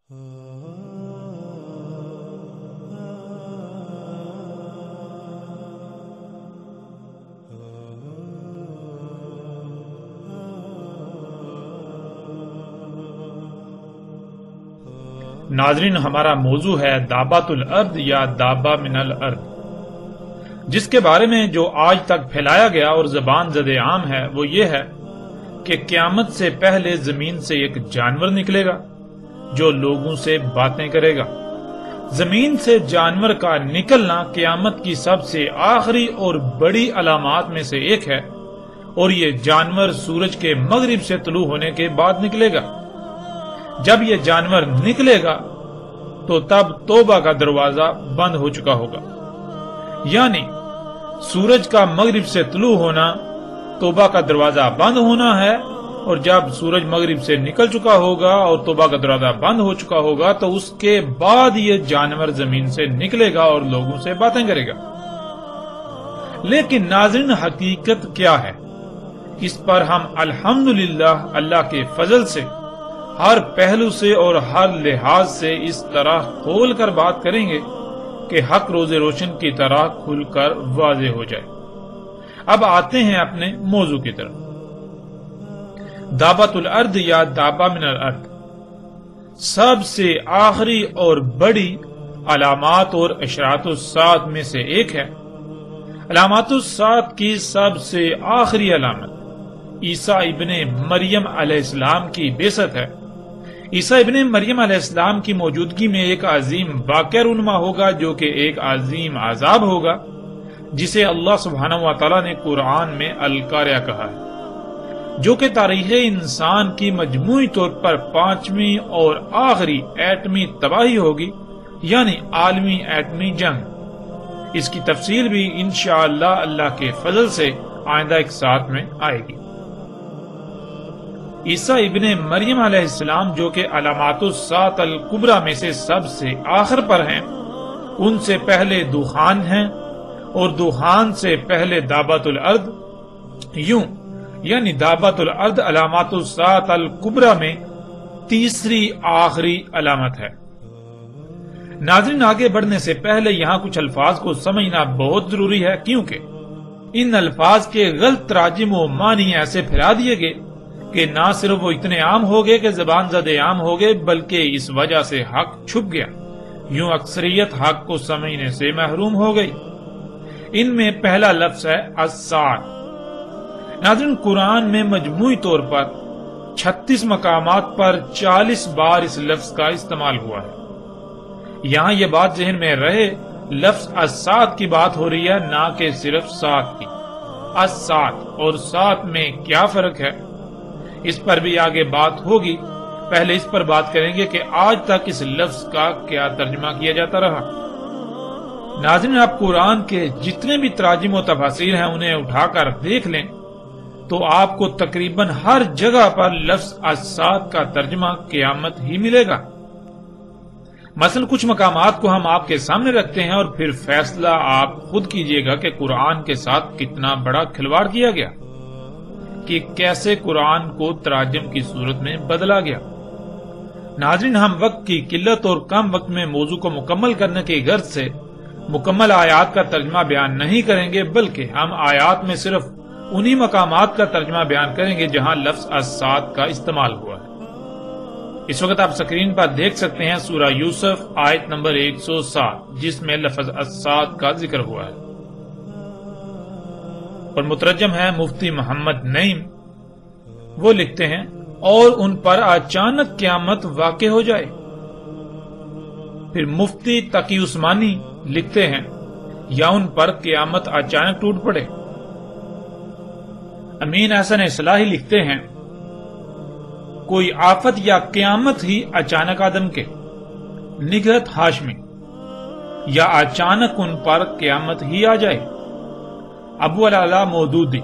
ناظرین، ہمارا موضوع ہے دابۃ الارض یا دابہ من الارض، جس کے بارے میں جو آج تک پھیلایا گیا اور زبان زد عام ہے وہ یہ ہے کہ قیامت سے پہلے زمین سے ایک جانور نکلے گا جو لوگوں سے باتیں کرے گا۔ زمین سے جانور کا نکلنا قیامت کی سب سے آخری اور بڑی علامات میں سے ایک ہے، اور یہ جانور سورج کے مغرب سے طلوع ہونے کے بعد نکلے گا۔ جب یہ جانور نکلے گا تو تب توبہ کا دروازہ بند ہو چکا ہوگا، یعنی سورج کا مغرب سے طلوع ہونا توبہ کا دروازہ بند ہونا ہے، اور جب سورج مغرب سے نکل چکا ہوگا اور توبہ کا دروازہ بند ہو چکا ہوگا تو اس کے بعد یہ جانور زمین سے نکلے گا اور لوگوں سے باتیں کرے گا۔ لیکن ناظرین، حقیقت کیا ہے؟ اس پر ہم الحمدللہ اللہ کے فضل سے ہر پہلو سے اور ہر لحاظ سے اس طرح کھول کر بات کریں گے کہ حق روز روشن کی طرح کھل کر واضح ہو جائے۔ اب آتے ہیں اپنے موضوع کی طرف۔ دابۃ الارض یا دابہ من الارض سب سے آخری اور بڑی علامات اور اشراط الساعۃ میں سے ایک ہے۔ علامات الساعۃ کی سب سے آخری علامت عیسیٰ ابن مریم علیہ السلام کی بعثت ہے۔ عیسیٰ ابن مریم علیہ السلام کی موجودگی میں ایک عظیم واقعہ رونما ہوگا جو کہ ایک عظیم عذاب ہوگا، جسے اللہ سبحانہ و تعالیٰ نے قرآن میں القاریہ کہا ہے، جو کہ تاریخ انسان کی مجموعی طور پر 5ویں اور آخری ایٹمی تباہی ہوگی، یعنی عالمی ایٹمی جنگ۔ اس کی تفصیل بھی انشاءاللہ اللہ کے فضل سے آئندہ ایک ساتھ میں آئے گی۔ عیسیٰ ابن مریم علیہ السلام جو کہ علامات الساعۃ الکبریٰ میں سے سب سے آخر پر ہیں، ان سے پہلے دخان ہیں، اور دخان سے پہلے دابۃ الارض، یوں یعنی دابۃ الارض علامات الساعۃ الکبریٰ میں تیسری آخری علامت ہے۔ ناظرین، آگے بڑھنے سے پہلے یہاں کچھ الفاظ کو سمجھنا بہت ضروری ہے، کیونکہ ان الفاظ کے غلط تراجم و معنی ایسے پھیلا دیے گئے کہ نہ صرف وہ اتنے عام ہو گئے کہ زبان زد عام ہو گئے، بلکہ اس وجہ سے حق چھپ گیا، یوں اکثریت حق کو سمجھنے سے محروم ہو گئی۔ ان میں پہلا لفظ ہے الساعۃ۔ ناظرین، قرآن میں مجموعی طور پر 36 مقامات پر 40 بار اس لفظ کا استعمال ہوا ہے۔ یہاں یہ بات ذہن میں رہے، لفظ الساعۃ کی بات ہو رہی ہے، نہ کہ صرف سات کی۔ الساعۃ اور سات میں کیا فرق ہے، اس پر بھی آگے بات ہوگی۔ پہلے اس پر بات کریں گے کہ آج تک اس لفظ کا کیا ترجمہ کیا جاتا رہا۔ ناظرین، آپ قرآن کے جتنے بھی تراجم و تفاسیر ہیں انہیں اٹھا کر دیکھ لیں تو آپ کو تقریباً ہر جگہ پر لفظ الساعۃ کا ترجمہ قیامت ہی ملے گا۔ مثلا کچھ مقامات کو ہم آپ کے سامنے رکھتے ہیں اور پھر فیصلہ آپ خود کیجئے گا کہ قرآن کے ساتھ کتنا بڑا کھلواڑ کیا گیا، کہ کیسے قرآن کو تراجم کی صورت میں بدلا گیا۔ ناظرین، ہم وقت کی قلت اور کم وقت میں موضوع کو مکمل کرنے کی غرض سے مکمل آیات کا ترجمہ بیان نہیں کریں گے، بلکہ ہم آیات میں صرف انہی مقامات کا ترجمہ بیان کریں گے جہاں لفظ الساعۃ کا استعمال ہوا ہے۔ اس وقت آپ سکرین پر دیکھ سکتے ہیں سورہ یوسف آیت نمبر 107، جس میں لفظ الساعۃ کا ذکر ہوا ہے، اور مترجم ہے مفتی محمد نعیم۔ وہ لکھتے ہیں، اور ان پر اچانک قیامت واقع ہو جائے۔ پھر مفتی تقی عثمانی لکھتے ہیں، یا ان پر قیامت اچانک ٹوٹ پڑے۔ امین احسن اصلاحی لکھتے ہیں، کوئی آفت یا قیامت ہی اچانک آدم کے۔ نگہت ہاشمی، یا اچانک ان پر قیامت ہی آ جائے۔ ابو العلا مودودی،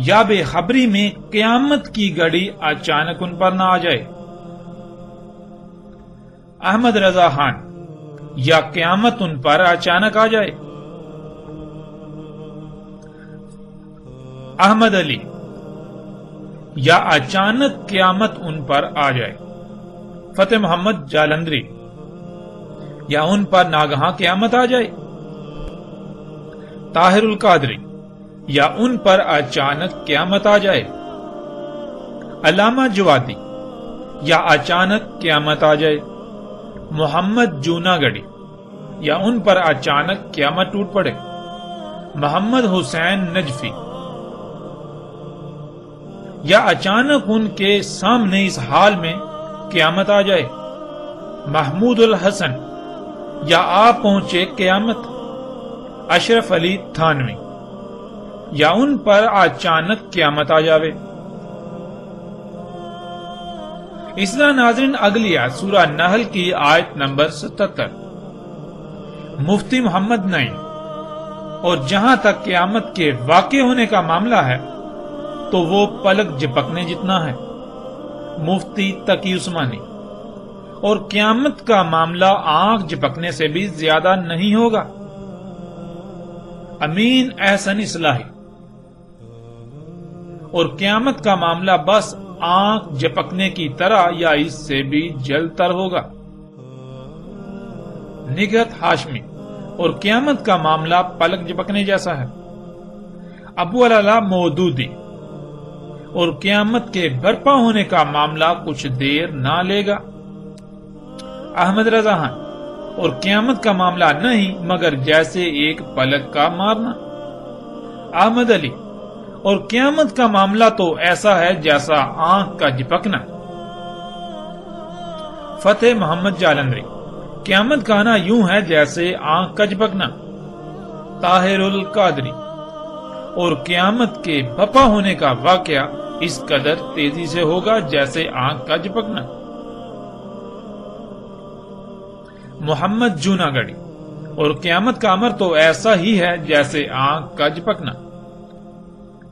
یا بے خبری میں قیامت کی گھڑی اچانک ان پر نہ آ جائے۔ احمد رضا خان، یا قیامت ان پر اچانک آ جائے۔ احمد علی، یا اچانک قیامت ان پر آ جائے۔ فتح محمد جالندری، یا ان پر ناگہاں قیامت آ جائے؟ طاہر القادری، یا ان پر اچانک قیامت آ جائے؟ علامہ جوادی، یا اچانک قیامت آ جائے؟ محمد جوناگڑھی، یا ان پر اچانک قیامت ٹوٹ پڑے؟ محمد حسین نجفی، یا اچانک ان کے سامنے اس حال میں قیامت آ جائے؟ محمود الحسن، یا آ پہنچے قیامت؟ اشرف علی تھانوی، یا ان پر اچانک قیامت آ جاوے؟ اس طرح ناظرین اگلی آیت سورہ نحل کی آیت نمبر 77، مفتی محمد نعیم، اور جہاں تک قیامت کے واقع ہونے کا معاملہ ہے تو وہ پلک جھپکنے جتنا ہے، مفتی تقی عثمانی، اور قیامت کا معاملہ آنکھ جھپکنے سے بھی زیادہ نہیں ہوگا، امین احسن اصلاحی، اور قیامت کا معاملہ بس آنکھ جھپکنے کی طرح یا اس سے بھی جلد تر ہوگا، نگہت ہاشمی، اور قیامت کا معاملہ پلک جھپکنے جیسا ہے، ابو العلا مودودی، اور قیامت کے برپا ہونے کا معاملہ کچھ دیر نہ لے گا، احمد رضا خان، اور قیامت کا معاملہ نہیں مگر جیسے ایک پلک کا مارنا، احمد علی، اور قیامت کا معاملہ تو ایسا ہے جیسا آنکھ کا جھپکنا، فتح محمد جالندری، قیامت کا آنا یوں ہے جیسے آنکھ کا جھپکنا، طاہر القادری، اور قیامت کے بپا ہونے کا واقعہ اس قدر تیزی سے ہوگا جیسے آنکھ کا جھپکنا، محمد جوناگڑھی، اور قیامت کا امر تو ایسا ہی ہے جیسے آنکھ کا جھپکنا،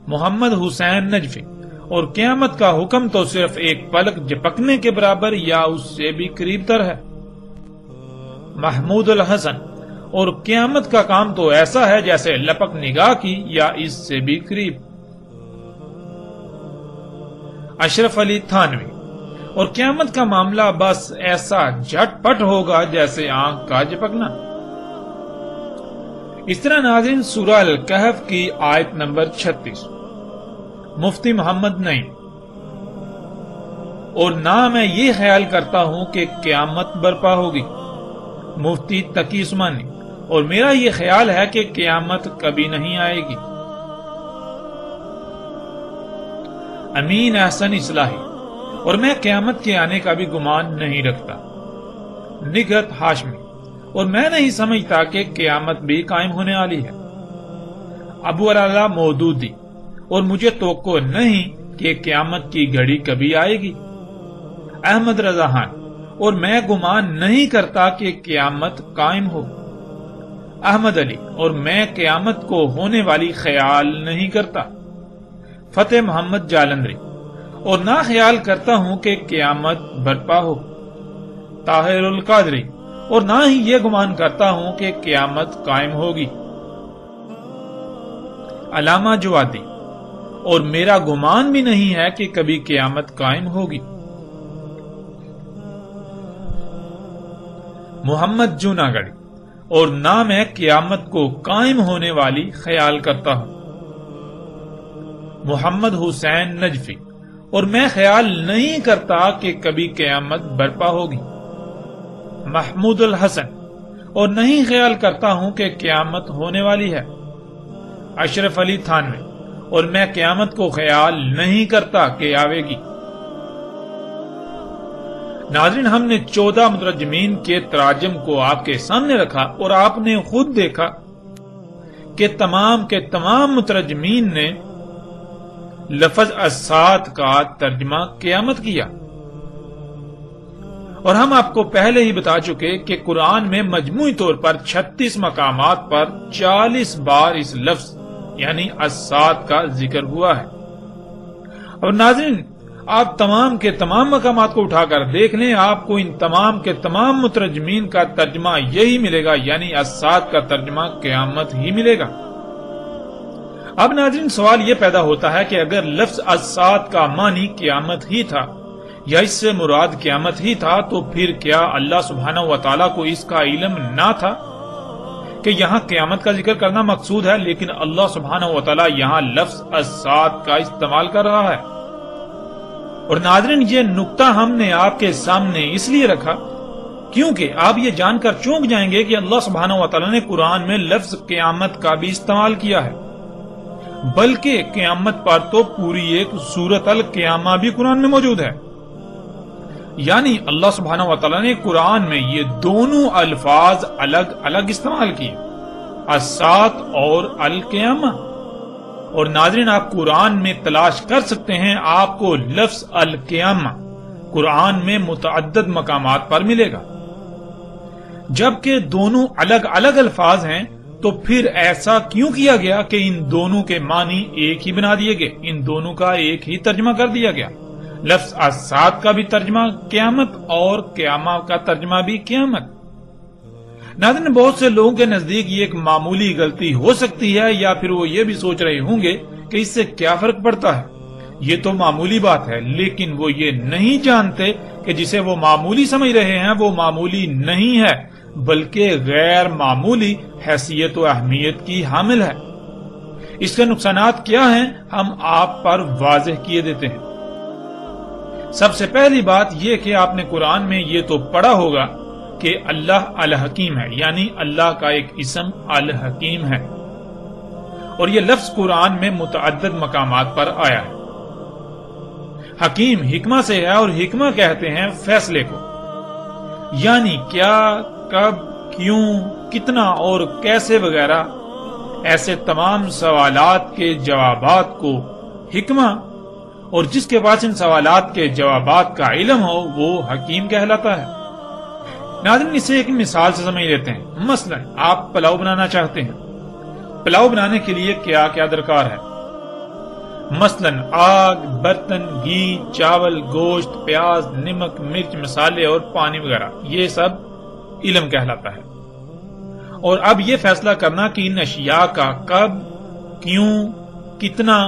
محمد حسین نجفی، اور قیامت کا حکم تو صرف ایک پلک جھپکنے کے برابر یا اس سے بھی قریب تر ہے، محمود الحسن، اور قیامت کا کام تو ایسا ہے جیسے لپک نگاہ کی یا اس سے بھی قریب، اشرف علی تھانوی، اور قیامت کا معاملہ بس ایسا جھٹ پٹ ہوگا جیسے آنکھ کا جھپکنا۔ اس طرح ناظرین سورہ الکہف کی آیت نمبر 36، مفتی محمد نعیم، اور نہ میں یہ خیال کرتا ہوں کہ قیامت برپا ہوگی، مفتی تقی عثمانی، اور میرا یہ خیال ہے کہ قیامت کبھی نہیں آئے گی، امین احسن اصلاحی، اور میں قیامت کے آنے کا بھی گمان نہیں رکھتا، نگہت ہاشمی، اور میں نہیں سمجھتا کہ قیامت بھی قائم ہونے والی ہے، ابو العلا مودودی، اور مجھے توقع نہیں کہ قیامت کی گھڑی کبھی آئے گی، احمد رضا خان، اور میں گمان نہیں کرتا کہ قیامت قائم ہو، احمد علی، اور میں قیامت کو ہونے والی خیال نہیں کرتا، فتح محمد جالندری، اور نہ خیال کرتا ہوں کہ قیامت برپا ہو، طاہر القادری، اور نہ ہی یہ گمان کرتا ہوں کہ قیامت قائم ہوگی، علامہ جوادی، اور میرا گمان بھی نہیں ہے کہ کبھی قیامت قائم ہوگی، محمد جوناگڑھی، اور نہ میں قیامت کو قائم ہونے والی خیال کرتا ہوں، محمد حسین نجفی، اور میں خیال نہیں کرتا کہ کبھی قیامت برپا ہوگی، محمود الحسن، اور نہیں خیال کرتا ہوں کہ قیامت ہونے والی ہے، اشرف علی تھانوی، اور میں قیامت کو خیال نہیں کرتا کہ آئے گی۔ ناظرین ہم نے 14 مترجمین کے تراجم کو آپ کے سامنے رکھا اور آپ نے خود دیکھا کہ تمام کے تمام مترجمین نے لفظ الساعۃ کا ترجمہ قیامت کیا، اور ہم آپ کو پہلے ہی بتا چکے کہ قرآن میں مجموعی طور پر 36 مقامات پر 40 بار اس لفظ یعنی الساعۃ کا ذکر ہوا ہے۔ اور ناظرین آپ تمام کے تمام مقامات کو اٹھا کر دیکھ لیں، آپ کو ان تمام کے تمام مترجمین کا ترجمہ یہی ملے گا، یعنی الساعۃ کا ترجمہ قیامت ہی ملے گا۔ اب ناظرین سوال یہ پیدا ہوتا ہے کہ اگر لفظ الساعۃ کا معنی قیامت ہی تھا، یا اس سے مراد قیامت ہی تھا، تو پھر کیا اللہ سبحانہ و تعالیٰ کو اس کا علم نہ تھا کہ یہاں قیامت کا ذکر کرنا مقصود ہے، لیکن اللہ سبحانہ و تعالیٰ یہاں لفظ الساعۃ کا استعمال کر رہا ہے؟ اور ناظرین، یہ نقطہ ہم نے آپ کے سامنے اس لیے رکھا کیونکہ آپ یہ جان کر چونک جائیں گے کہ اللہ سبحانہ و تعالیٰ نے قرآن میں لفظ قیامت کا بھی استعمال کیا ہے، بلکہ قیامت پر تو پوری ایک سورۃ القیامہ بھی قرآن میں موجود ہے۔ یعنی اللہ سبحانہ و تعالیٰ نے قرآن میں یہ دونوں الفاظ الگ الگ استعمال کیے، الساعۃ اور القیامہ۔ اور ناظرین، آپ قرآن میں تلاش کر سکتے ہیں، آپ کو لفظ القیامہ قرآن میں متعدد مقامات پر ملے گا۔ جبکہ دونوں الگ الگ الفاظ ہیں تو پھر ایسا کیوں کیا گیا کہ ان دونوں کے معنی ایک ہی بنا دیے گئے، ان دونوں کا ایک ہی ترجمہ کر دیا گیا؟ لفظ الساعۃ کا بھی ترجمہ قیامت اور قیامہ کا ترجمہ بھی قیامت۔ ناظرین، بہت سے لوگوں کے نزدیک یہ ایک معمولی غلطی ہو سکتی ہے، یا پھر وہ یہ بھی سوچ رہے ہوں گے کہ اس سے کیا فرق پڑتا ہے، یہ تو معمولی بات ہے، لیکن وہ یہ نہیں جانتے کہ جسے وہ معمولی سمجھ رہے ہیں وہ معمولی نہیں ہے، بلکہ غیر معمولی حیثیت و اہمیت کی حامل ہے۔ اس کے نقصانات کیا ہیں، ہم آپ پر واضح کیے دیتے ہیں۔ سب سے پہلی بات یہ کہ آپ نے قرآن میں یہ تو پڑھا ہوگا کہ اللہ الحکیم ہے، یعنی اللہ کا ایک اسم الحکیم ہے، اور یہ لفظ قرآن میں متعدد مقامات پر آیا ہے۔ حکیم حکمہ سے ہے، اور حکمہ کہتے ہیں فیصلے کو، یعنی کیا، کب، کیوں، کتنا اور کیسے وغیرہ ایسے تمام سوالات کے جوابات کو حکمہ، اور جس کے پاس ان سوالات کے جوابات کا علم ہو وہ حکیم کہلاتا ہے۔ ناظرین، اسے ایک مثال سے سمجھ لیتے ہیں۔ مثلا آپ پلاؤ بنانا چاہتے ہیں، پلاؤ بنانے کے لیے کیا کیا درکار ہے؟ مثلا آگ، برتن، گھی، چاول، گوشت، پیاز، نمک، مرچ، مسالے اور پانی وغیرہ، یہ سب علم کہلاتا ہے۔ اور اب یہ فیصلہ کرنا کہ ان اشیاء کا کب، کیوں، کتنا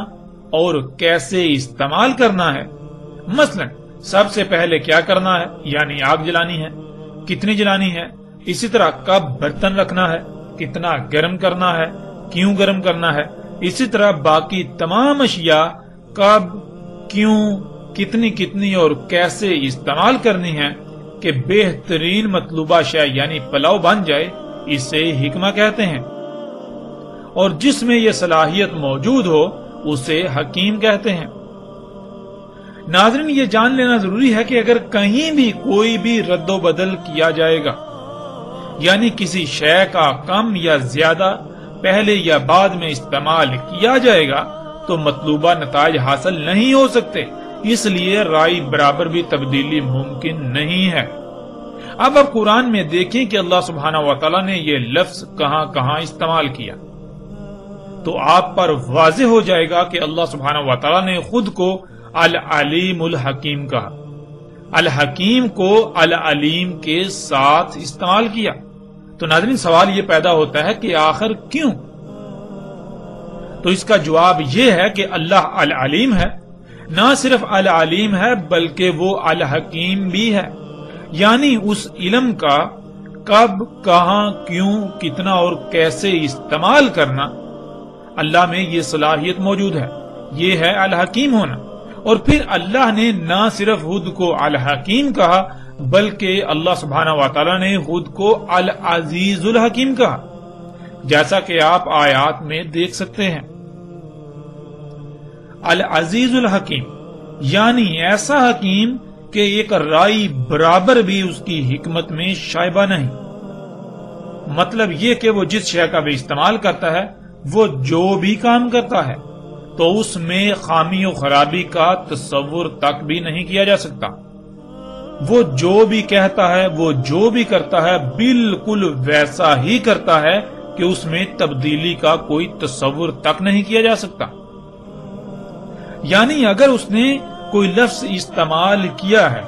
اور کیسے استعمال کرنا ہے۔ مثلا سب سے پہلے کیا کرنا ہے، یعنی آگ جلانی ہے، کتنی جلانی ہے، اسی طرح کب برتن رکھنا ہے، کتنا گرم کرنا ہے، کیوں گرم کرنا ہے، اسی طرح باقی تمام اشیاء کب، کیوں، کتنی کتنی اور کیسے استعمال کرنی ہے کہ بہترین مطلوبہ شے یعنی پلاؤ بن جائے، اسے حکمہ کہتے ہیں۔ اور جس میں یہ صلاحیت موجود ہو اسے حکیم کہتے ہیں۔ ناظرین، یہ جان لینا ضروری ہے کہ اگر کہیں بھی کوئی بھی رد و بدل کیا جائے گا، یعنی کسی شے کا کم یا زیادہ پہلے یا بعد میں استعمال کیا جائے گا تو مطلوبہ نتائج حاصل نہیں ہو سکتے، اس لیے رائے برابر بھی تبدیلی ممکن نہیں ہے۔ اب آپ قرآن میں دیکھیں کہ اللہ سبحانہ و تعالیٰ نے یہ لفظ کہاں کہاں استعمال کیا، تو آپ پر واضح ہو جائے گا کہ اللہ سبحانہ و تعالیٰ نے خود کو العلیم الحکیم کہا، الحکیم کو العلیم کے ساتھ استعمال کیا۔ تو ناظرین، سوال یہ پیدا ہوتا ہے کہ آخر کیوں؟ تو اس کا جواب یہ ہے کہ اللہ العلیم ہے، نہ صرف العلیم ہے بلکہ وہ الحکیم بھی ہے، یعنی اس علم کا کب، کہاں، کیوں، کتنا اور کیسے استعمال کرنا اللہ میں یہ صلاحیت موجود ہے، یہ ہے الحکیم ہونا۔ اور پھر اللہ نے نہ صرف خود کو الحکیم کہا بلکہ اللہ سبحانہ و تعالیٰ نے خود کو العزیز الحکیم کہا، جیسا کہ آپ آیات میں دیکھ سکتے ہیں۔ العزیز الحکیم یعنی ایسا حکیم کہ ایک رائی برابر بھی اس کی حکمت میں شائبہ نہیں، مطلب یہ کہ وہ جس شے کا بھی استعمال کرتا ہے، وہ جو بھی کام کرتا ہے تو اس میں خامی و خرابی کا تصور تک بھی نہیں کیا جا سکتا، وہ جو بھی کہتا ہے، وہ جو بھی کرتا ہے بالکل ویسا ہی کرتا ہے کہ اس میں تبدیلی کا کوئی تصور تک نہیں کیا جا سکتا۔ یعنی اگر اس نے کوئی لفظ استعمال کیا ہے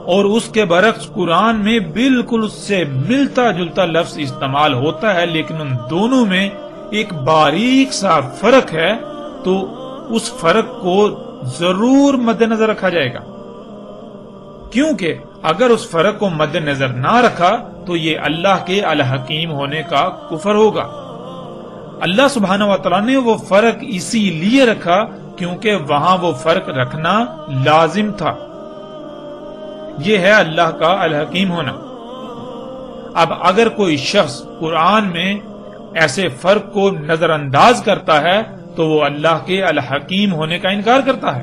اور اس کے برعکس قرآن میں بالکل اس سے ملتا جلتا لفظ استعمال ہوتا ہے لیکن ان دونوں میں ایک باریک سا فرق ہے، تو اس فرق کو ضرور مد نظر رکھا جائے گا، کیونکہ اگر اس فرق کو مد نظر نہ رکھا تو یہ اللہ کے الحکیم ہونے کا کفر ہوگا۔ اللہ سبحانہ و تعالیٰ نے وہ فرق اسی لیے رکھا کیونکہ وہاں وہ فرق رکھنا لازم تھا۔ یہ ہے اللہ کا الحکیم ہونا۔ اب اگر کوئی شخص قرآن میں ایسے فرق کو نظر انداز کرتا ہے تو وہ اللہ کے الحکیم ہونے کا انکار کرتا ہے۔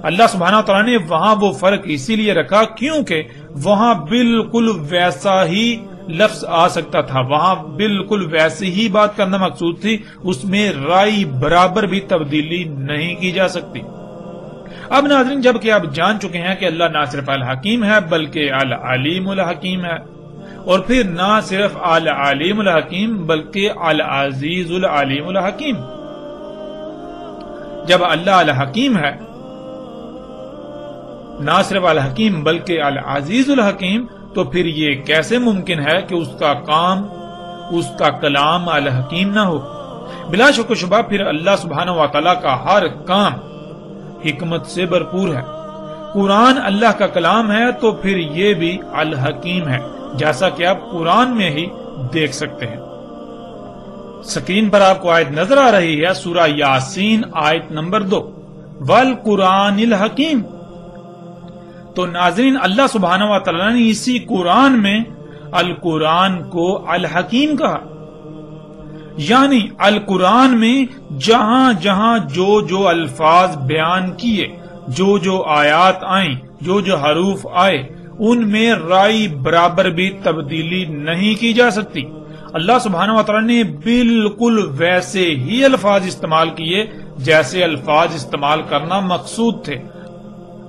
اللہ سبحانہ تعالیٰ نے وہاں وہ فرق اسی لیے رکھا کیونکہ وہاں بالکل ویسا ہی لفظ آ سکتا تھا، وہاں بالکل ویسی ہی بات کرنا مقصود تھی، اس میں رائی برابر بھی تبدیلی نہیں کی جا سکتی۔ اب ناظرین، جب کہ آپ جان چکے ہیں کہ اللہ نہ صرف الحکیم ہے بلکہ العلیم الحکیم ہے، اور پھر نہ صرف العلیم الحکیم بلکہ العزیز العلیم الحکیم، جب اللہ الحکیم ہے، نہ صرف الحکیم بلکہ العزیز الحکیم، تو پھر یہ کیسے ممکن ہے کہ اس کا کام، اس کا کلام الحکیم نہ ہو؟ بلا شک و شبہ پھر اللہ سبحانہ و تعالیٰ کا ہر کام حکمت سے بھرپور ہے۔ قرآن اللہ کا کلام ہے تو پھر یہ بھی الحکیم ہے، جیسا کہ آپ قرآن میں ہی دیکھ سکتے ہیں۔ سکرین پر آپ کو آیت نظر آ رہی ہے، سورہ یاسین آیت نمبر 2، والقرآن الحکیم۔ تو ناظرین، اللہ سبحانہ و تعالیٰ نے اسی قرآن میں القرآن کو الحکیم کہا، یعنی القرآن میں جہاں جہاں جو الفاظ بیان کیے، جو آیات آئیں، جو حروف آئے، ان میں رائی برابر بھی تبدیلی نہیں کی جا سکتی۔ اللہ سبحانہ و تعالیٰ نے بالکل ویسے ہی الفاظ استعمال کیے جیسے الفاظ استعمال کرنا مقصود تھے۔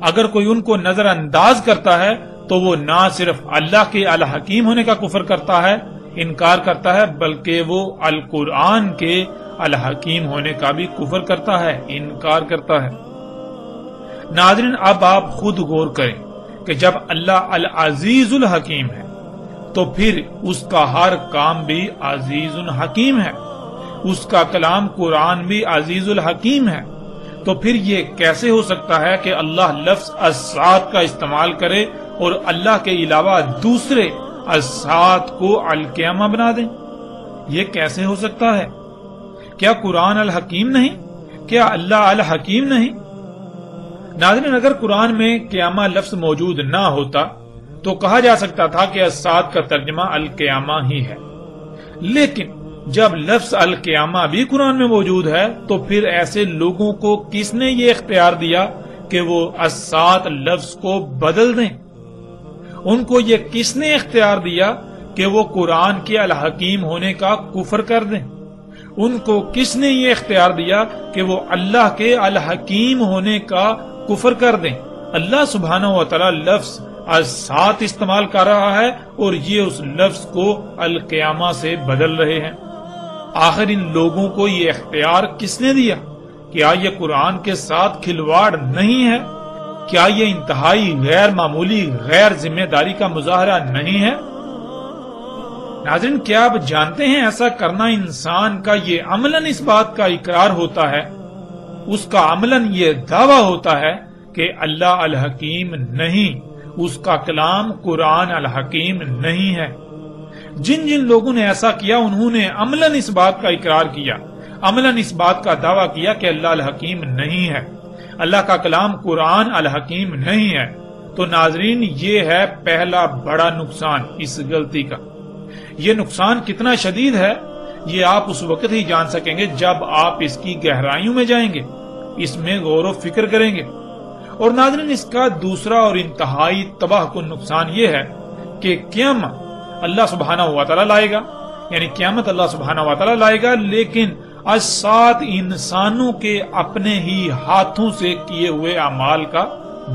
اگر کوئی ان کو نظر انداز کرتا ہے تو وہ نہ صرف اللہ کے الحکیم ہونے کا کفر کرتا ہے، انکار کرتا ہے، بلکہ وہ القرآن کے الحکیم ہونے کا بھی کفر کرتا ہے، انکار کرتا ہے۔ ناظرین، اب آپ خود غور کریں کہ جب اللہ العزیز الحکیم ہے تو پھر اس کا ہر کام بھی عزیز الحکیم ہے، اس کا کلام قرآن بھی عزیز الحکیم ہے، تو پھر یہ کیسے ہو سکتا ہے کہ اللہ لفظ الساعت کا استعمال کرے اور اللہ کے علاوہ دوسرے الساعت کو القیامہ بنا دیں؟ یہ کیسے ہو سکتا ہے؟ کیا قرآن الحکیم نہیں؟ کیا اللہ الحکیم نہیں؟ ناظرین، اگر قرآن میں قیامہ لفظ موجود نہ ہوتا تو کہا جا سکتا تھا کہ الساعت کا ترجمہ القیامہ ہی ہے، لیکن جب لفظ القیامہ بھی قرآن میں موجود ہے تو پھر ایسے لوگوں کو کس نے یہ اختیار دیا کہ وہ الساعت لفظ کو بدل دیں؟ ان کو یہ کس نے اختیار دیا کہ وہ قرآن کے الحکیم ہونے کا کفر کر دیں؟ ان کو کس نے یہ اختیار دیا کہ وہ اللہ کے الحکیم ہونے کا کفر کر دیں؟ اللہ سبحانہ و تعالی لفظ الساعت استعمال کر رہا ہے اور یہ اس لفظ کو القیامہ سے بدل رہے ہیں۔ آخر ان لوگوں کو یہ اختیار کس نے دیا؟ کیا یہ قرآن کے ساتھ کھلواڑ نہیں ہے؟ کیا یہ انتہائی غیر معمولی غیر ذمہ داری کا مظاہرہ نہیں ہے؟ ناظرین، کیا آپ جانتے ہیں ایسا کرنا انسان کا یہ عملاً اس بات کا اقرار ہوتا ہے، اس کا عملاً یہ دعویٰ ہوتا ہے کہ اللہ الحکیم نہیں، اس کا کلام قرآن الحکیم نہیں ہے۔ جن جن لوگوں نے ایسا کیا انہوں نے عملاً اس بات کا اقرار کیا، عملاً اس بات کا دعویٰ کیا کہ اللہ الحکیم نہیں ہے، اللہ کا کلام قرآن الحکیم نہیں ہے۔ تو ناظرین، یہ ہے پہلا بڑا نقصان اس غلطی کا۔ یہ نقصان کتنا شدید ہے یہ آپ اس وقت ہی جان سکیں گے جب آپ اس کی گہرائیوں میں جائیں گے، اس میں غور و فکر کریں گے۔ اور ناظرین، اس کا دوسرا اور انتہائی تباہ کن نقصان یہ ہے کہ قیامت اللہ سبحانہ و تعالی لائے گا، یعنی قیامت اللہ سبحانہ و تعالی لائے گا، لیکن الساعت انسانوں کے اپنے ہی ہاتھوں سے کیے ہوئے اعمال کا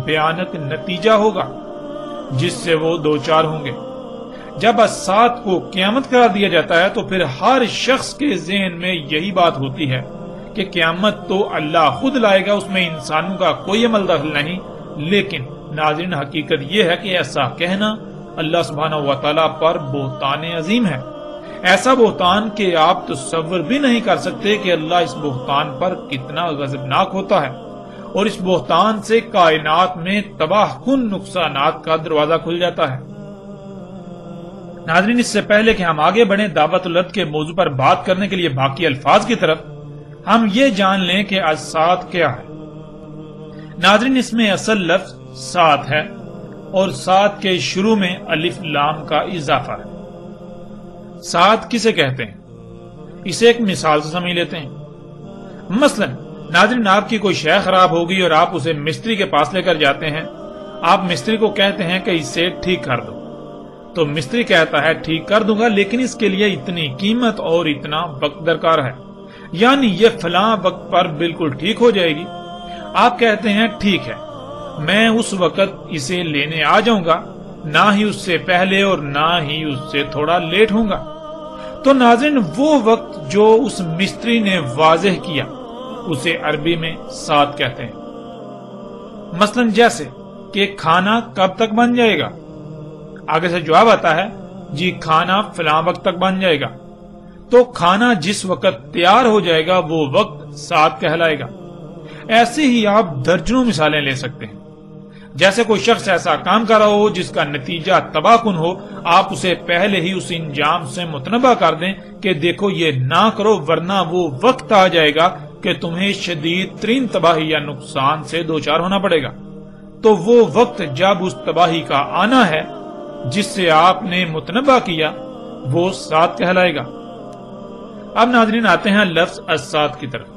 بیانت نتیجہ ہوگا جس سے وہ دوچار ہوں گے۔ جب الساعت کو قیامت قرار دیا جاتا ہے تو پھر ہر شخص کے ذہن میں یہی بات ہوتی ہے کہ قیامت تو اللہ خود لائے گا، اس میں انسانوں کا کوئی عمل دخل نہیں۔ لیکن ناظرین، حقیقت یہ ہے کہ ایسا کہنا اللہ سبحانہ و تعالیٰ پر بہتان عظیم ہے، ایسا بہتان کہ آپ تصور بھی نہیں کر سکتے کہ اللہ اس بہتان پر کتنا غضبناک ہوتا ہے۔ اور اس بہتان سے کائنات میں تباہ کن نقصانات کا دروازہ کھل جاتا ہے۔ ناظرین، اس سے پہلے کہ ہم آگے بڑھیں دعوت الارض کے موضوع پر بات کرنے کے لیے باقی الفاظ کی طرف، ہم یہ جان لیں کہ السات کیا ہے۔ ناظرین، اس میں اصل لفظ سات ہے اور سات کے شروع میں الف لام کا اضافہ ہے۔ سات کسے کہتے ہیں؟ اسے ایک مثال سے سمجھ لیتے ہیں۔ مثلا ناظرین، آپ کی کوئی شے خراب ہوگی اور آپ اسے مستری کے پاس لے کر جاتے ہیں۔ آپ مستری کو کہتے ہیں کہ اسے ٹھیک کر دو، تو مستری کہتا ہے ٹھیک کر دوں گا، لیکن اس کے لیے اتنی قیمت اور اتنا وقت درکار ہے، یعنی یہ فلاں وقت پر بالکل ٹھیک ہو جائے گی۔ آپ کہتے ہیں ٹھیک ہے، میں اس وقت اسے لینے آ جاؤں گا، نہ ہی اس سے پہلے اور نہ ہی اس سے تھوڑا لیٹ ہوں گا۔ تو ناظرین، وہ وقت جو اس مستری نے واضح کیا اسے عربی میں سات کہتے ہیں۔ مثلا جیسے کہ کھانا کب تک بن جائے گا، آگے سے جواب آتا ہے جی کھانا فلاں وقت تک بن جائے گا، تو کھانا جس وقت تیار ہو جائے گا وہ وقت سات کہلائے گا۔ ایسے ہی آپ درجنوں مثالیں لے سکتے ہیں۔ جیسے کوئی شخص ایسا کام کر رہا ہو جس کا نتیجہ تباہ کن ہو، آپ اسے پہلے ہی اس انجام سے متنبہ کر دیں کہ دیکھو یہ نہ کرو ورنہ وہ وقت آ جائے گا کہ تمہیں شدید ترین تباہی یا نقصان سے دوچار ہونا پڑے گا۔ تو وہ وقت جب اس تباہی کا آنا ہے جس سے آپ نے متنبہ کیا، وہ سات کہلائے گا۔ اب ناظرین آتے ہیں لفظ السات کی طرف۔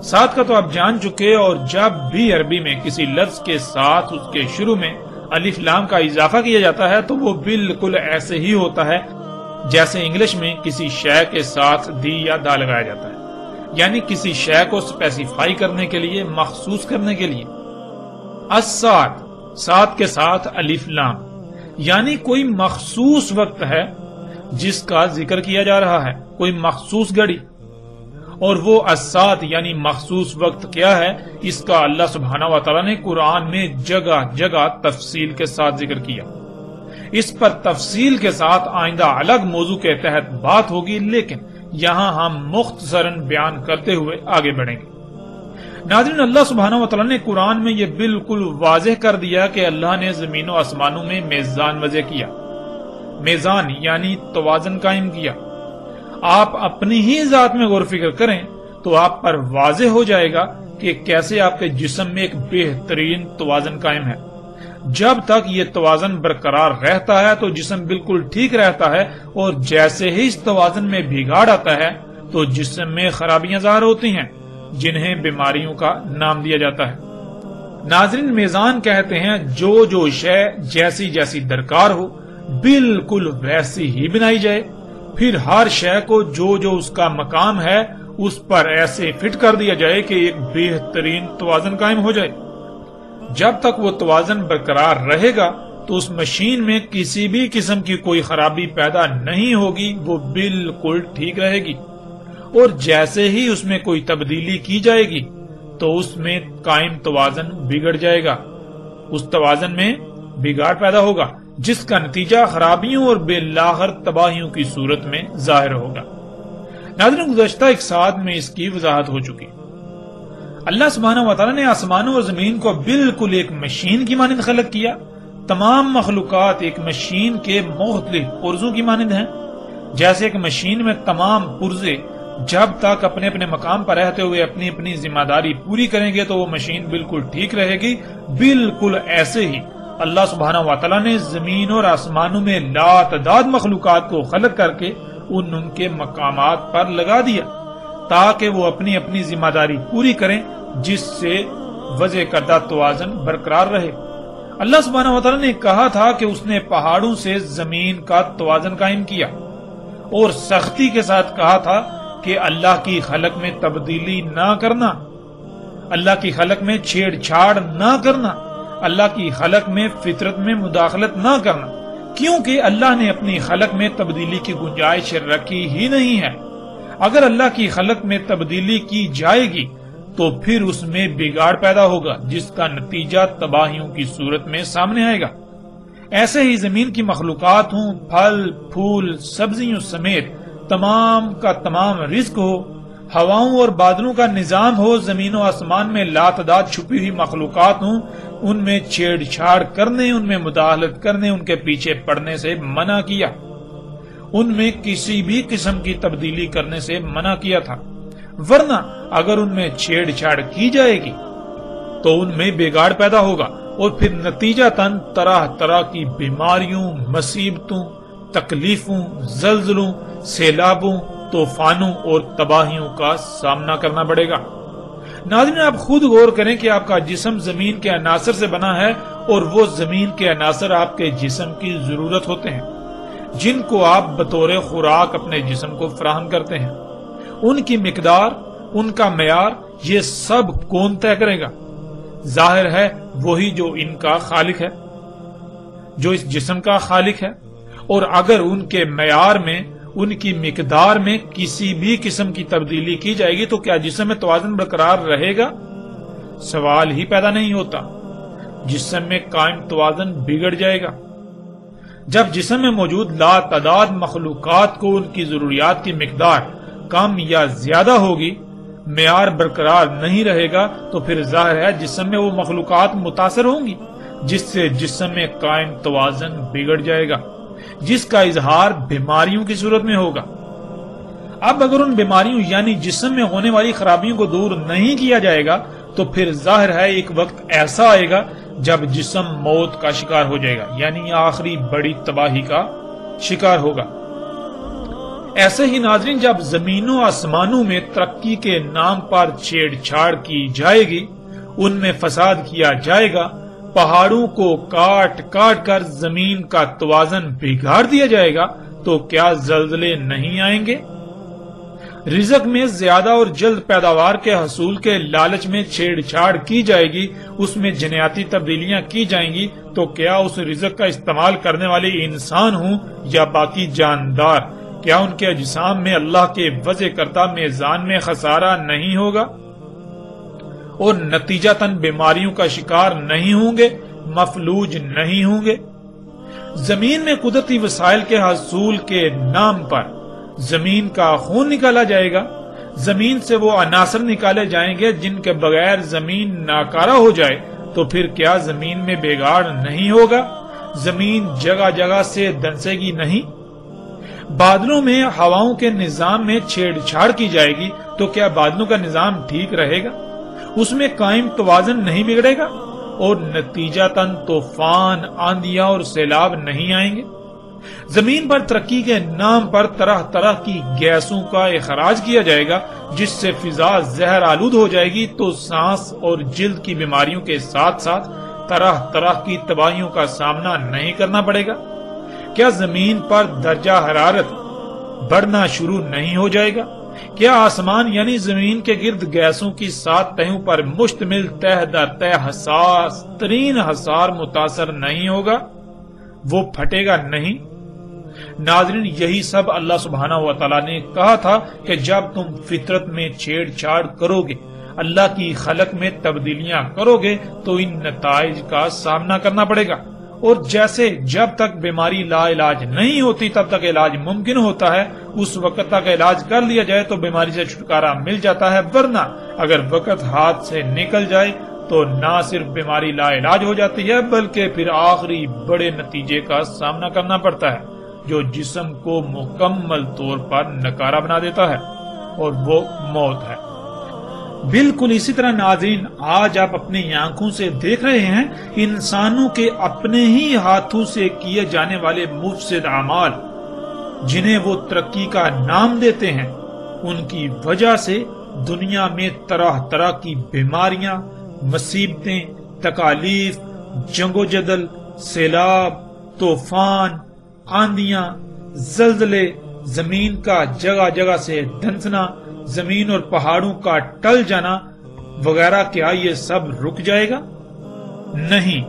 سات کا تو آپ جان چکے، اور جب بھی عربی میں کسی لفظ کے ساتھ اس کے شروع میں الف لام کا اضافہ کیا جاتا ہے تو وہ بالکل ایسے ہی ہوتا ہے جیسے انگلش میں کسی شے کے ساتھ دی یا دا لگایا جاتا ہے، یعنی کسی شے کو اسپیسیفائی کرنے کے لیے، مخصوص کرنے کے لیے۔ السات، سات کے ساتھ الف لام، یعنی کوئی مخصوص وقت ہے جس کا ذکر کیا جا رہا ہے، کوئی مخصوص گھڑی۔ اور وہ السات یعنی مخصوص وقت کیا ہے، اس کا اللہ سبحانہ و تعالیٰ نے قرآن میں جگہ جگہ تفصیل کے ساتھ ذکر کیا۔ اس پر تفصیل کے ساتھ آئندہ الگ موضوع کے تحت بات ہوگی، لیکن یہاں ہم مختصراً بیان کرتے ہوئے آگے بڑھیں گے۔ ناظرین، اللہ سبحانہ و تعالیٰ نے قرآن میں یہ بالکل واضح کر دیا کہ اللہ نے زمین و آسمانوں میں میزان وضع کیا۔ میزان یعنی توازن قائم کیا۔ آپ اپنی ہی ذات میں غور فکر کریں تو آپ پر واضح ہو جائے گا کہ کیسے آپ کے جسم میں ایک بہترین توازن قائم ہے۔ جب تک یہ توازن برقرار رہتا ہے تو جسم بالکل ٹھیک رہتا ہے، اور جیسے ہی اس توازن میں بگاڑ آتا ہے تو جسم میں خرابیاں ظاہر ہوتی ہیں، جنہیں بیماریوں کا نام دیا جاتا ہے۔ ناظرین، میزان کہتے ہیں جو شے جیسی جیسی درکار ہو بالکل ویسی ہی بنائی جائے، پھر ہر شے کو جو اس کا مقام ہے اس پر ایسے فٹ کر دیا جائے کہ ایک بہترین توازن قائم ہو جائے۔ جب تک وہ توازن برقرار رہے گا تو اس مشین میں کسی بھی قسم کی کوئی خرابی پیدا نہیں ہوگی، وہ بالکل ٹھیک رہے گی۔ اور جیسے ہی اس میں کوئی تبدیلی کی جائے گی تو اس میں قائم توازن بگڑ جائے گا، اس توازن میں بگاڑ پیدا ہوگا، جس کا نتیجہ خرابیوں اور بالآخر تباہیوں کی صورت میں ظاہر ہوگا۔ ناظرین، گزشتہ ایک ساتھ میں اس کی وضاحت ہو چکی۔ اللہ سبحانہ و تعالیٰ نے آسمانوں اور زمین کو بالکل ایک مشین کی مانند خلق کیا۔ تمام مخلوقات ایک مشین کے مختلف پرزوں کی مانند ہیں۔ جیسے ایک مشین میں تمام پرزے جب تک اپنے اپنے مقام پر رہتے ہوئے اپنی اپنی ذمہ داری پوری کریں گے تو وہ مشین بالکل ٹھیک رہے گی، بالکل ایسے ہی اللہ سبحانہ و تعالیٰ نے زمین اور آسمانوں میں لاتعداد مخلوقات کو خلق کر کے ان کے مقامات پر لگا دیا تاکہ وہ اپنی اپنی ذمہ داری پوری کریں، جس سے وضع کردہ توازن برقرار رہے۔ اللہ سبحانہ و تعالیٰ نے کہا تھا کہ اس نے پہاڑوں سے زمین کا توازن قائم کیا، اور سختی کے ساتھ کہا تھا کہ اللہ کی خلق میں تبدیلی نہ کرنا، اللہ کی خلق میں چھیڑ چھاڑ نہ کرنا، اللہ کی خلق میں فطرت میں مداخلت نہ کرنا، کیونکہ اللہ نے اپنی خلق میں تبدیلی کی گنجائش رکھی ہی نہیں ہے۔ اگر اللہ کی خلق میں تبدیلی کی جائے گی تو پھر اس میں بگاڑ پیدا ہوگا، جس کا نتیجہ تباہیوں کی صورت میں سامنے آئے گا۔ ایسے ہی زمین کی مخلوقات ہوں، پھل پھول سبزیوں سمیت تمام کا تمام رزق ہو، ہواؤں اور بادلوں کا نظام ہو، زمین و آسمان میں لاتعداد چھپی ہوئی مخلوقات ہوں، ان میں چھیڑ چھاڑ کرنے، ان میں مداخلت کرنے، ان کے پیچھے پڑنے سے منع کیا، ان میں کسی بھی قسم کی تبدیلی کرنے سے منع کیا تھا، ورنہ اگر ان میں چھیڑ چھاڑ کی جائے گی تو ان میں بگاڑ پیدا ہوگا، اور پھر نتیجتاً طرح طرح کی بیماریوں، مصیبتوں، تکلیفوں، زلزلوں، سیلابوں، طوفانوں اور تباہیوں کا سامنا کرنا پڑے گا۔ ناظرین، آپ خود غور کریں کہ آپ کا جسم زمین کے عناصر سے بنا ہے، اور وہ زمین کے عناصر آپ کے جسم کی ضرورت ہوتے ہیں، جن کو آپ بطور خوراک اپنے جسم کو فراہم کرتے ہیں۔ ان کی مقدار، ان کا معیار، یہ سب کون طے کرے گا؟ ظاہر ہے وہی جو ان کا خالق ہے، جو اس جسم کا خالق ہے، اور اگر ان کے معیار میں، ان کی مقدار میں کسی بھی قسم کی تبدیلی کی جائے گی تو کیا جسم میں توازن برقرار رہے گا؟ سوال ہی پیدا نہیں ہوتا۔ جسم میں قائم توازن بگڑ جائے گا۔ جب جسم میں موجود لاتعداد مخلوقات کو ان کی ضروریات کی مقدار کم یا زیادہ ہوگی، معیار برقرار نہیں رہے گا، تو پھر ظاہر ہے جسم میں وہ مخلوقات متاثر ہوں گی، جس سے جسم میں قائم توازن بگڑ جائے گا، جس کا اظہار بیماریوں کی صورت میں ہوگا۔ اب اگر ان بیماریوں یعنی جسم میں ہونے والی خرابیوں کو دور نہیں کیا جائے گا تو پھر ظاہر ہے ایک وقت ایسا آئے گا جب جسم موت کا شکار ہو جائے گا، یعنی آخری بڑی تباہی کا شکار ہوگا۔ ایسے ہی ناظرین، جب زمین و آسمانوں میں ترقی کے نام پر چھیڑ چھاڑ کی جائے گی، ان میں فساد کیا جائے گا، پہاڑوں کو کاٹ کاٹ کر زمین کا توازن بگاڑ دیا جائے گا، تو کیا زلزلے نہیں آئیں گے؟ رزق میں زیادہ اور جلد پیداوار کے حصول کے لالچ میں چھیڑ چھاڑ کی جائے گی، اس میں جنیاتی تبدیلیاں کی جائیں گی، تو کیا اس رزق کا استعمال کرنے والے انسان ہوں یا باقی جاندار، کیا ان کے اجسام میں اللہ کے وضع کردہ میزان میں خسارہ نہیں ہوگا؟ اور نتیجتاً بیماریوں کا شکار نہیں ہوں گے، مفلوج نہیں ہوں گے؟ زمین میں قدرتی وسائل کے حصول کے نام پر زمین کا خون نکالا جائے گا، زمین سے وہ عناصر نکالے جائیں گے جن کے بغیر زمین ناکارہ ہو جائے، تو پھر کیا زمین میں بگاڑ نہیں ہوگا؟ زمین جگہ جگہ سے دنسے گی نہیں؟ بادلوں میں ہواؤں کے نظام میں چھیڑ چھاڑ کی جائے گی تو کیا بادلوں کا نظام ٹھیک رہے گا؟ اس میں قائم توازن نہیں بگڑے گا اور نتیجتاً طوفان، آندیاں اور سیلاب نہیں آئیں گے؟ زمین پر ترقی کے نام پر طرح طرح کی گیسوں کا اخراج کیا جائے گا جس سے فضا زہر آلود ہو جائے گی، تو سانس اور جلد کی بیماریوں کے ساتھ ساتھ طرح طرح کی تباہیوں کا سامنا نہیں کرنا پڑے گا؟ کیا زمین پر درجہ حرارت بڑھنا شروع نہیں ہو جائے گا؟ کیا آسمان یعنی زمین کے گرد گیسوں کی 7 تہوں پر مشتمل تہ در تہ حساس ترین حصار متاثر نہیں ہوگا؟ وہ پھٹے گا نہیں؟ ناظرین، یہی سب اللہ سبحانہ و تعالیٰ نے کہا تھا کہ جب تم فطرت میں چھیڑ چھاڑ کرو گے، اللہ کی خلق میں تبدیلیاں کرو گے، تو ان نتائج کا سامنا کرنا پڑے گا۔ اور جیسے جب تک بیماری لا علاج نہیں ہوتی تب تک علاج ممکن ہوتا ہے، اس وقت تک علاج کر لیا جائے تو بیماری سے چھٹکارا مل جاتا ہے، ورنہ اگر وقت ہاتھ سے نکل جائے تو نہ صرف بیماری لا علاج ہو جاتی ہے بلکہ پھر آخری بڑے نتیجے کا سامنا کرنا پڑتا ہے جو جسم کو مکمل طور پر نکارہ بنا دیتا ہے، اور وہ موت ہے۔ بالکل اسی طرح ناظرین، آج آپ اپنی آنکھوں سے دیکھ رہے ہیں انسانوں کے اپنے ہی ہاتھوں سے کیے جانے والے مفسد اعمال جنہیں وہ ترقی کا نام دیتے ہیں، ان کی وجہ سے دنیا میں طرح طرح کی بیماریاں، مصیبتیں، تکالیف، جنگ و جدل، سیلاب، طوفان، آندیاں، زلزلے، زمین کا جگہ جگہ سے دھنسنا، زمین اور پہاڑوں کا ٹل جانا وغیرہ، کیا یہ سب رک جائے گا؟ نہیں،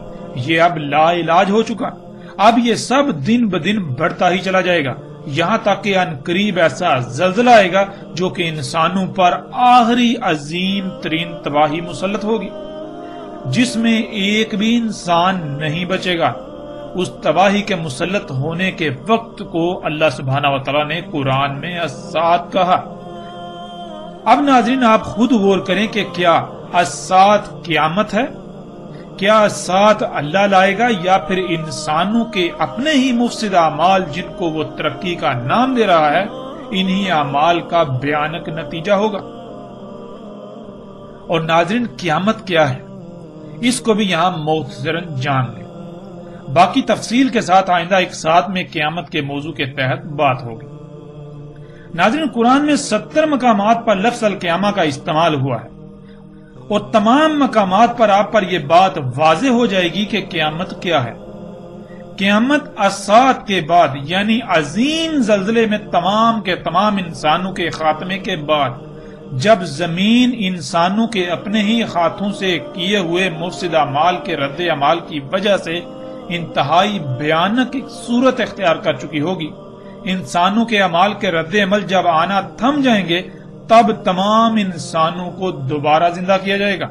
یہ اب لا علاج ہو چکا۔ اب یہ سب دن بدن بڑھتا ہی چلا جائے گا، یہاں تک کہ ان قریب ایسا زلزلہ آئے گا جو کہ انسانوں پر آخری عظیم ترین تباہی مسلط ہوگی، جس میں ایک بھی انسان نہیں بچے گا۔ اس تباہی کے مسلط ہونے کے وقت کو اللہ سبحانہ و تعالیٰ نے قرآن میں الساعۃ کہا۔ اب ناظرین آپ خود غور کریں کہ کیا الساعۃ قیامت ہے؟ کیا الساعۃ اللہ لائے گا یا پھر انسانوں کے اپنے ہی مفسد اعمال جن کو وہ ترقی کا نام دے رہا ہے، انہی اعمال کا بھیانک نتیجہ ہوگا؟ اور ناظرین قیامت کیا ہے اس کو بھی یہاں مختصراً جان لیں، باقی تفصیل کے ساتھ آئندہ ایک ساتھ میں قیامت کے موضوع کے تحت بات ہوگی۔ ناظرین قرآن میں 70 مقامات پر لفظ القیامہ کا استعمال ہوا ہے، اور تمام مقامات پر آپ پر یہ بات واضح ہو جائے گی کہ قیامت کیا ہے۔ قیامت الساعۃ کے بعد یعنی عظیم زلزلے میں تمام کے تمام انسانوں کے خاتمے کے بعد، جب زمین انسانوں کے اپنے ہی ہاتھوں سے کیے ہوئے مفسد اعمال کے رد عمل کی وجہ سے انتہائی بھیانک صورت اختیار کر چکی ہوگی، انسانوں کے اعمال کے رد عمل جب آنا تھم جائیں گے، تب تمام انسانوں کو دوبارہ زندہ کیا جائے گا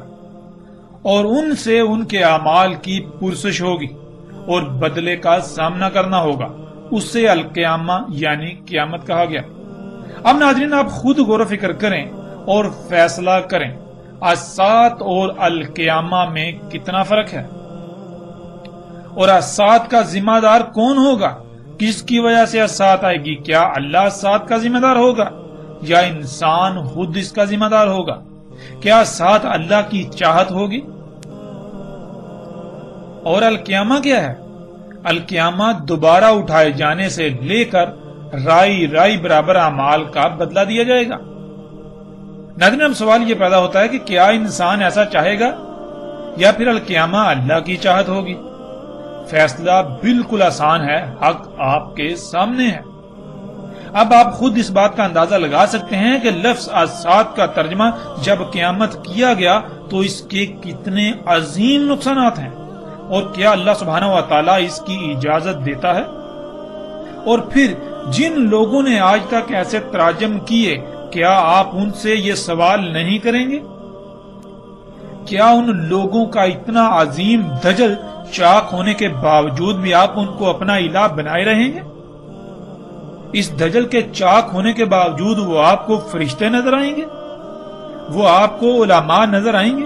اور ان سے ان کے اعمال کی پرسش ہوگی اور بدلے کا سامنا کرنا ہوگا۔ اس سے القیامہ یعنی قیامت کہا گیا۔ اب ناظرین آپ خود غور و فکر کریں اور فیصلہ کریں، الساعۃ اور القیامہ میں کتنا فرق ہے، اور الساعۃ کا ذمہ دار کون ہوگا؟ کس کی وجہ سے الساعۃ آئے گی؟ کیا اللہ الساعۃ کا ذمہ دار ہوگا یا انسان خود اس کا ذمہ دار ہوگا؟ کیا الساعۃ اللہ کی چاہت ہوگی؟ اور القیامہ کیا ہے؟ القیامہ دوبارہ اٹھائے جانے سے لے کر رائی برابر اعمال کا بدلہ دیا جائے گا۔ ناظرین اب سوال یہ پیدا ہوتا ہے کہ کیا انسان ایسا چاہے گا یا پھر القیامہ اللہ کی چاہت ہوگی؟ فیصلہ بالکل آسان ہے، حق آپ کے سامنے ہے۔ اب آپ خود اس بات کا اندازہ لگا سکتے ہیں کہ لفظ الساعۃ کا ترجمہ جب قیامت کیا گیا تو اس کے کتنے عظیم نقصانات ہیں، اور کیا اللہ سبحانہ و تعالیٰ اس کی اجازت دیتا ہے؟ اور پھر جن لوگوں نے آج تک ایسے تراجم کیے، کیا آپ ان سے یہ سوال نہیں کریں گے؟ کیا ان لوگوں کا اتنا عظیم دجل چاک ہونے کے باوجود بھی آپ ان کو اپنا الہ بنائے رہیں گے؟ اس دجل کے چاک ہونے کے باوجود وہ آپ کو فرشتے نظر آئیں گے؟ وہ آپ کو علماء نظر آئیں گے؟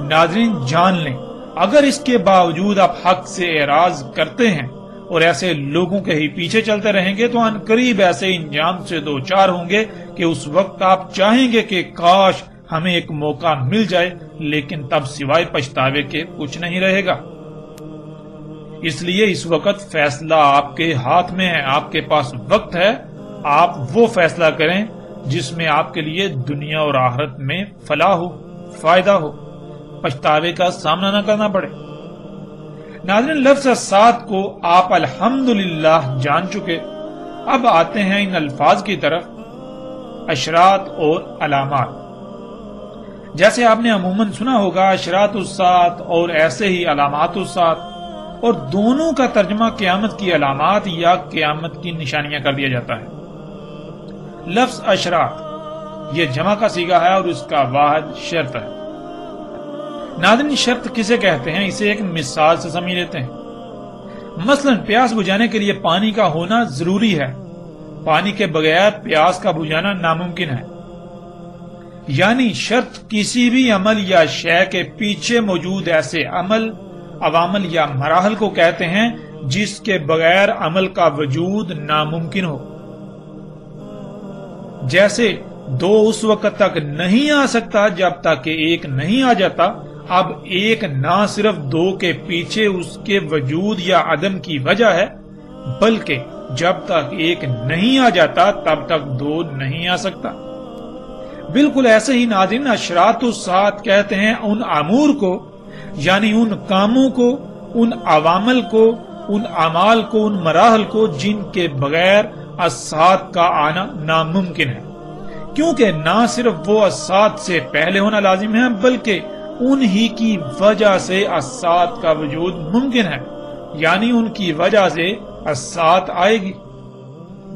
ناظرین جان لیں، اگر اس کے باوجود آپ حق سے اعراض کرتے ہیں اور ایسے لوگوں کے ہی پیچھے چلتے رہیں گے تو عنقریب ایسے انجام سے دوچار ہوں گے کہ اس وقت آپ چاہیں گے کہ کاش ہمیں ایک موقع مل جائے، لیکن تب سوائے پچھتاوے کے کچھ نہیں رہے گا۔ اس لیے اس وقت فیصلہ آپ کے ہاتھ میں ہے، آپ کے پاس وقت ہے، آپ وہ فیصلہ کریں جس میں آپ کے لیے دنیا اور آخرت میں فلاح ہو، فائدہ ہو، پچھتاوے کا سامنا نہ کرنا پڑے۔ ناظرین لفظ الساعۃ کو آپ الحمدللہ جان چکے، اب آتے ہیں ان الفاظ کی طرف، اشراط اور علامات۔ جیسے آپ نے عموماً سنا ہوگا اشراط الساعۃ اور ایسے ہی علامات الساعۃ، اور دونوں کا ترجمہ قیامت کی علامات یا قیامت کی نشانیاں کر دیا جاتا ہے۔ لفظ اشراط یہ جمع کا صیغہ ہے اور اس کا واحد شرط ہے۔ ناظرین شرط کسے کہتے ہیں اسے ایک مثال سے سمجھ لیتے ہیں۔ مثلا پیاس بجھانے کے لیے پانی کا ہونا ضروری ہے، پانی کے بغیر پیاس کا بجھانا ناممکن ہے۔ یعنی شرط کسی بھی عمل یا شے کے پیچھے موجود ایسے عوامل یا مراحل کو کہتے ہیں جس کے بغیر عمل کا وجود ناممکن ہو۔ جیسے دو اس وقت تک نہیں آ سکتا جب تک کہ ایک نہیں آ جاتا، اب ایک نہ صرف دو کے پیچھے اس کے وجود یا عدم کی وجہ ہے، بلکہ جب تک ایک نہیں آ جاتا تب تک دو نہیں آ سکتا۔ بالکل ایسے ہی ناظرین اشراط الساعۃ کہتے ہیں ان امور کو، یعنی ان کاموں کو، ان عوامل کو، ان اعمال کو، ان مراحل کو جن کے بغیر الساعۃ کا آنا ناممکن ہے، کیونکہ نہ صرف وہ الساعۃ سے پہلے ہونا لازم ہے بلکہ انہی کی وجہ سے الساعۃ کا وجود ممکن ہے، یعنی ان کی وجہ سے الساعۃ آئے گی،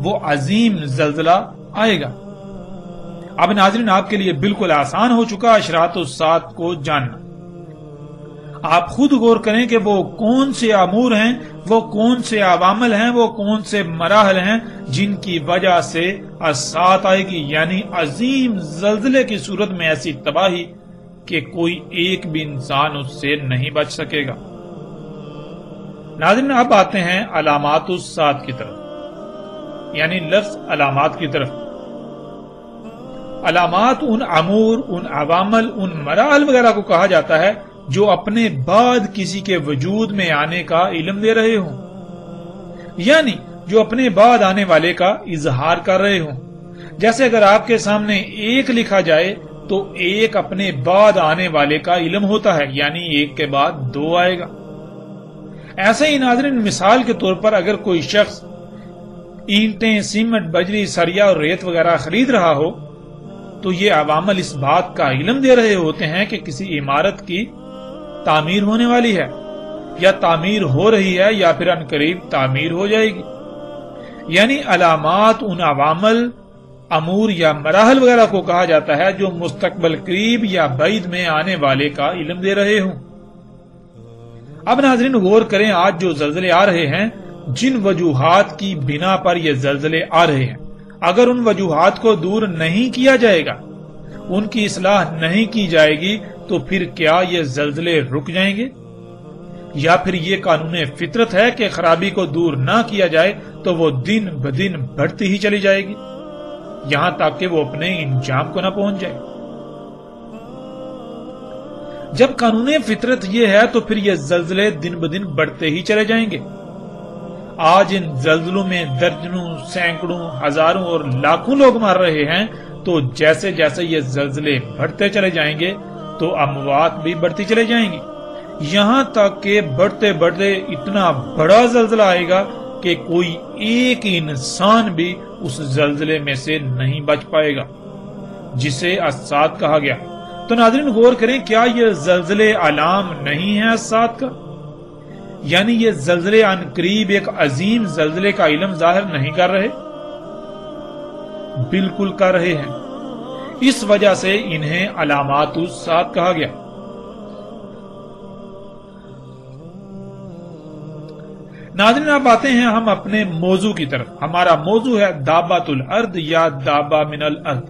وہ عظیم زلزلہ آئے گا۔ اب ناظرین آپ کے لیے بالکل آسان ہو چکا اشراط الساعۃ کو جاننا۔ آپ خود غور کریں کہ وہ کون سے امور ہیں وہ کون سے عوامل ہیں، وہ کون سے مراحل ہیں جن کی وجہ سے اسات آئے گی، یعنی عظیم زلزلے کی صورت میں ایسی تباہی کہ کوئی ایک بھی انسان اس سے نہیں بچ سکے گا۔ ناظرین، اب آتے ہیں علامات الساعت کی طرف، یعنی لفظ علامات کی طرف۔ علامات ان امور، ان عوامل، ان مراحل وغیرہ کو کہا جاتا ہے جو اپنے بعد کسی کے وجود میں آنے کا علم دے رہے ہوں، یعنی جو اپنے بعد آنے والے کا اظہار کر رہے ہوں۔ جیسے اگر آپ کے سامنے ایک لکھا جائے تو ایک اپنے بعد آنے والے کا علم ہوتا ہے، یعنی ایک کے بعد دو آئے گا۔ ایسے ہی ناظرین، مثال کے طور پر اگر کوئی شخص اینٹیں، سیمنٹ، بجری، سریا اور ریت وغیرہ خرید رہا ہو تو یہ عوامل اس بات کا علم دے رہے ہوتے ہیں کہ کسی عمارت کی تعمیر ہونے والی ہے، یا تعمیر ہو رہی ہے، یا پھر عنقریب تعمیر ہو جائے گی۔ یعنی علامات ان عوامل، امور یا مراحل وغیرہ کو کہا جاتا ہے جو مستقبل قریب یا بعید میں آنے والے کا علم دے رہے ہوں۔ اب ناظرین غور کریں، آج جو زلزلے آ رہے ہیں، جن وجوہات کی بنا پر یہ زلزلے آ رہے ہیں، اگر ان وجوہات کو دور نہیں کیا جائے گا، ان کی اصلاح نہیں کی جائے گی، تو پھر کیا یہ زلزلے رک جائیں گے؟ یا پھر یہ قانون فطرت ہے کہ خرابی کو دور نہ کیا جائے تو وہ دن بدن بڑھتی ہی چلی جائے گی، یہاں تک کہ وہ اپنے انجام کو نہ پہنچ جائے۔ جب قانون فطرت یہ ہے تو پھر یہ زلزلے دن بدن بڑھتے ہی چلے جائیں گے۔ آج ان زلزلوں میں درجنوں، سینکڑوں، ہزاروں اور لاکھوں لوگ مر رہے ہیں، تو جیسے جیسے یہ زلزلے بڑھتے چلے جائیں گے تو اموات بھی بڑھتی چلے جائیں گی، یہاں تک کہ بڑھتے بڑھتے اتنا بڑا زلزلہ آئے گا کہ کوئی ایک انسان بھی اس زلزلے میں سے نہیں بچ پائے گا، جسے اسات کہا گیا۔ تو ناظرین غور کریں، کیا یہ زلزلے علام نہیں ہیں اسات کا؟ یعنی یہ زلزلے عن قریب ایک عظیم زلزلے کا علم ظاہر نہیں کر رہے؟ بالکل کر رہے ہیں، اس وجہ سے انہیں علامات الساعت کہا گیا۔ ناظرین اب آتے ہیں ہم اپنے موضوع کی طرف۔ ہمارا موضوع ہے دابۃ الارض یا دابہ من الارض،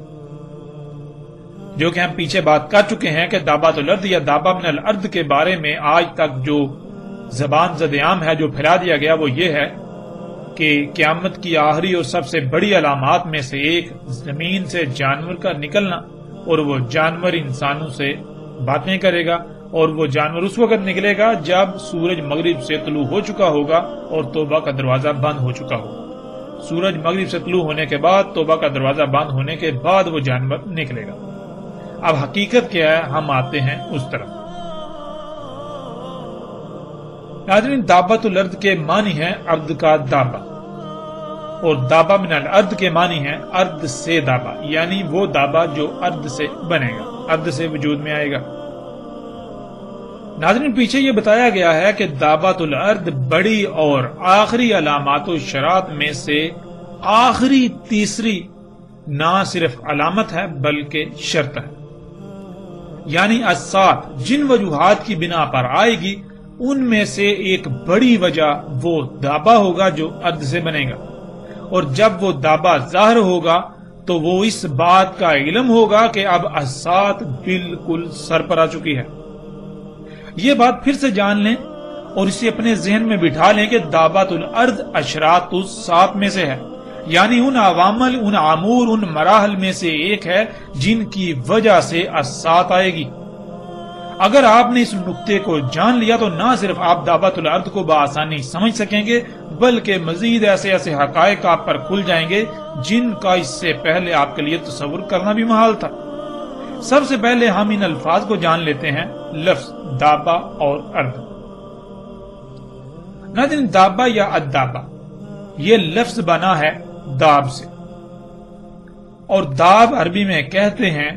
جو کہ ہم پیچھے بات کر چکے ہیں کہ دابۃ الارض یا دابہ من الارض کے بارے میں آج تک جو زبان زد عام ہے، جو پھیلا دیا گیا، وہ یہ ہے کہ قیامت کی آخری اور سب سے بڑی علامات میں سے ایک زمین سے جانور کا نکلنا، اور وہ جانور انسانوں سے باتیں کرے گا، اور وہ جانور اس وقت نکلے گا جب سورج مغرب سے طلوع ہو چکا ہوگا اور توبہ کا دروازہ بند ہو چکا ہوگا۔ سورج مغرب سے طلوع ہونے کے بعد، توبہ کا دروازہ بند ہونے کے بعد وہ جانور نکلے گا۔ اب حقیقت کیا ہے، ہم آتے ہیں اس طرف۔ ناظرین دابۃ الارض کے معنی ہے ارض کا دابہ، اور دابہ من الارض کے معنی ہے ارض سے دابہ، یعنی وہ دابہ جو ارض سے بنے گا، ارض سے وجود میں آئے گا۔ ناظرین پیچھے یہ بتایا گیا ہے کہ دابۃ الارض بڑی اور آخری علامات و شرائط میں سے آخری تیسری نہ صرف علامت ہے بلکہ شرط ہے، یعنی اسات جن وجوہات کی بنا پر آئے گی ان میں سے ایک بڑی وجہ وہ دابہ ہوگا جو ارض سے بنے گا، اور جب وہ دابہ ظاہر ہوگا تو وہ اس بات کا علم ہوگا کہ اب اسات بالکل سر پر آ چکی ہے۔ یہ بات پھر سے جان لیں اور اسے اپنے ذہن میں بٹھا لیں کہ دابۃ الارض اشراط الساعت میں سے ہے، یعنی ان عوامل، ان امور، ان مراحل میں سے ایک ہے جن کی وجہ سے اسات آئے گی۔ اگر آپ نے اس نقطے کو جان لیا تو نہ صرف آپ دابۃ الارض کو بآسانی سمجھ سکیں گے بلکہ مزید ایسے ایسے حقائق آپ پر کھل جائیں گے جن کا اس سے پہلے آپ کے لیے تصور کرنا بھی محال تھا۔ سب سے پہلے ہم ان الفاظ کو جان لیتے ہیں، لفظ دابہ اور ارض۔ ناظرین دابہ یا الدابہ یہ لفظ بنا ہے داب سے، اور داب عربی میں کہتے ہیں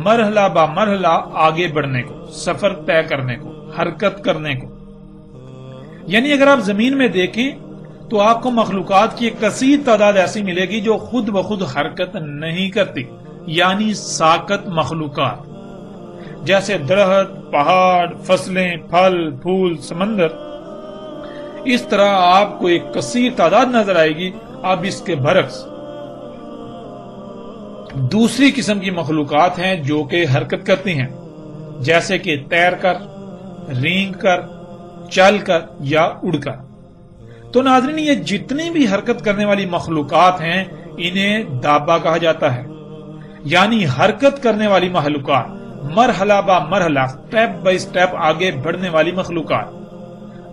مرحلہ با مرحلہ آگے بڑھنے کو، سفر طے کرنے کو، حرکت کرنے کو۔ یعنی اگر آپ زمین میں دیکھیں تو آپ کو مخلوقات کی ایک کثیر تعداد ایسی ملے گی جو خود بخود حرکت نہیں کرتی، یعنی ساکت مخلوقات، جیسے درخت، پہاڑ، فصلیں، پھل، پھول، سمندر۔ اس طرح آپ کو ایک کثیر تعداد نظر آئے گی۔ اب اس کے برعکس دوسری قسم کی مخلوقات ہیں جو کہ حرکت کرتی ہیں، جیسے کہ تیر کر، رینگ کر، چل کر یا اڑ کر۔ تو ناظرین، یہ جتنی بھی حرکت کرنے والی مخلوقات ہیں انہیں دابہ کہا جاتا ہے، یعنی حرکت کرنے والی مخلوقات، مرحلہ با مرحلہ، سٹیپ بائی سٹیپ آگے بڑھنے والی مخلوقات،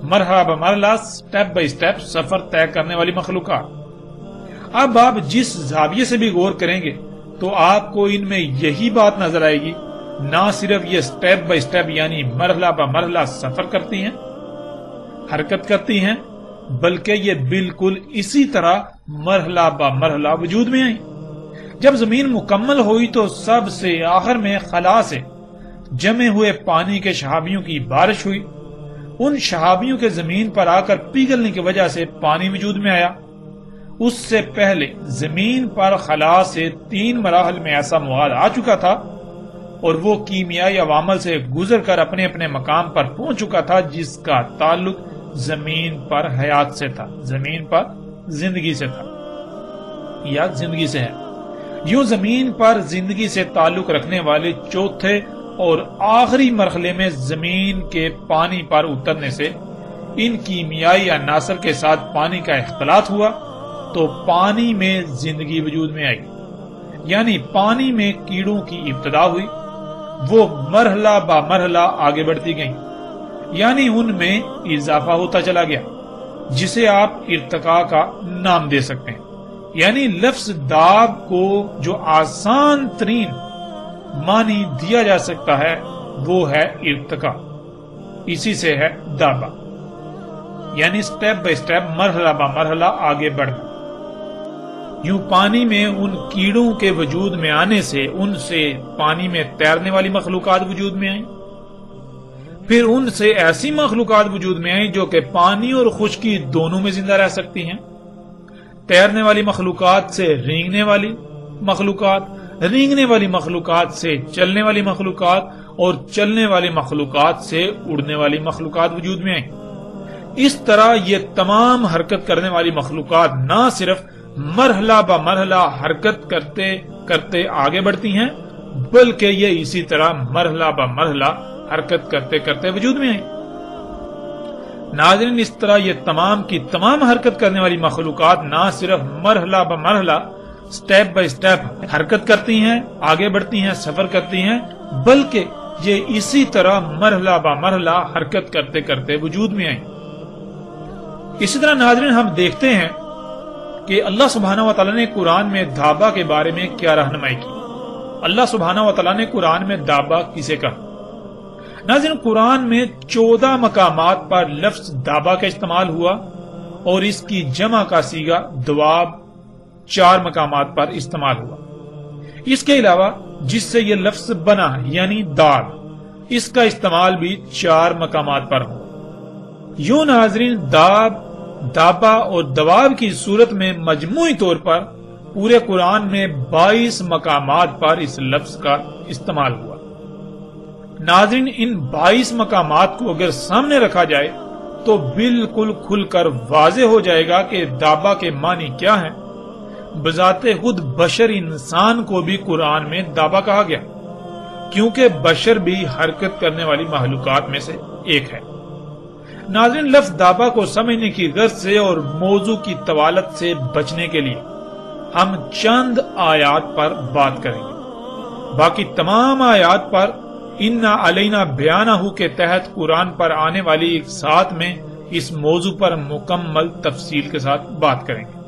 مرحلہ با مرحلہ، سٹیپ بائی سٹیپ سفر طے کرنے والی مخلوقات۔ اب آپ جس زاویے سے بھی غور کریں گے تو آپ کو ان میں یہی بات نظر آئے گی، نہ صرف یہ سٹیپ بائی سٹیپ یعنی مرحلہ با مرحلہ سفر کرتی ہیں، حرکت کرتی ہیں، بلکہ یہ بالکل اسی طرح مرحلہ با مرحلہ وجود میں آئی۔ جب زمین مکمل ہوئی تو سب سے آخر میں خلا سے جمے ہوئے پانی کے شہابیوں کی بارش ہوئی۔ ان شہابیوں کے زمین پر آ کر پگھلنے کی وجہ سے پانی وجود میں آیا۔ اس سے پہلے زمین پر خلا سے 3 مراحل میں ایسا مواد آ چکا تھا اور وہ کیمیائی عوامل سے گزر کر اپنے اپنے مقام پر پہنچ چکا تھا، جس کا تعلق زمین پر حیات سے تھا، زمین پر زندگی سے تھا یا زندگی سے ہے۔ یوں زمین پر زندگی سے تعلق رکھنے والے چوتھے اور آخری مرحلے میں زمین کے پانی پر اترنے سے ان کیمیائی عناصر کے ساتھ پانی کا اختلاط ہوا تو پانی میں زندگی وجود میں آئی، یعنی پانی میں کیڑوں کی ابتدا ہوئی۔ وہ مرحلہ با مرحلہ آگے بڑھتی گئیں، یعنی ان میں اضافہ ہوتا چلا گیا، جسے آپ ارتقاء کا نام دے سکتے ہیں۔ یعنی لفظ داب کو جو آسان ترین معنی دیا جا سکتا ہے وہ ہے ارتقاء، اسی سے ہے دابا، یعنی سٹیپ بائی سٹیپ، مرحلہ با مرحلہ آگے بڑھنا۔ یوں پانی میں ان کیڑوں کے وجود میں آنے سے ان سے پانی میں تیرنے والی مخلوقات وجود میں آئیں، پھر ان سے ایسی مخلوقات وجود میں آئیں جو کہ پانی اور خشکی دونوں میں زندہ رہ سکتی ہیں۔ تیرنے والی مخلوقات سے رینگنے والی مخلوقات، رینگنے والی مخلوقات سے چلنے والی مخلوقات اور چلنے والی مخلوقات سے اڑنے والی مخلوقات وجود میں آئیں۔ اس طرح یہ تمام حرکت کرنے والی مخلوقات نہ صرف مرحلہ با مرحلہ حرکت کرتے کرتے آگے بڑھتی ہیں، بلکہ یہ اسی طرح مرحلہ با مرحلہ حرکت کرتے کرتے وجود میں آئیں۔ ناظرین، اس طرح یہ تمام کی تمام حرکت کرنے والی مخلوقات نہ صرف مرحلہ با مرحلہ، سٹیپ بائی سٹیپ حرکت کرتی ہیں، آگے بڑھتی ہیں، سفر کرتی ہیں، بلکہ یہ اسی طرح مرحلہ با مرحلہ حرکت کرتے کرتے وجود میں آئیں۔ اسی طرح ناظرین، ہم دیکھتے ہیں کہ اللہ سبحانہ و تعالیٰ نے قرآن میں دابا کے بارے میں کیا رہنمائی کی۔ اللہ سبحانہ و تعالیٰ نے قرآن میں دابا کسے کہا؟ ناظرین، قرآن میں 14 مقامات پر لفظ دابا کا استعمال ہوا اور اس کی جمع کا صیغہ دواب 4 مقامات پر استعمال ہوا۔ اس کے علاوہ جس سے یہ لفظ بنا یعنی داب، اس کا استعمال بھی 4 مقامات پر ہوا۔ یوں ناظرین، داب، دابا اور دواب کی صورت میں مجموعی طور پر پورے قرآن میں 22 مقامات پر اس لفظ کا استعمال ہوا۔ ناظرین، ان 22 مقامات کو اگر سامنے رکھا جائے تو بالکل کھل کر واضح ہو جائے گا کہ دابا کے معنی کیا ہیں۔ بذات خود بشر انسان کو بھی قرآن میں دابا کہا گیا، کیونکہ بشر بھی حرکت کرنے والی مخلوقات میں سے ایک ہے۔ ناظرین، لفظ دابا کو سمجھنے کی غرض سے اور موضوع کی طوالت سے بچنے کے لیے ہم چند آیات پر بات کریں گے۔ باقی تمام آیات پر اِنَّا عَلَيْنَا بِيَانَهُ کے تحت قرآن پر آنے والی ایک ساتھ میں اس موضوع پر مکمل تفصیل کے ساتھ بات کریں گے۔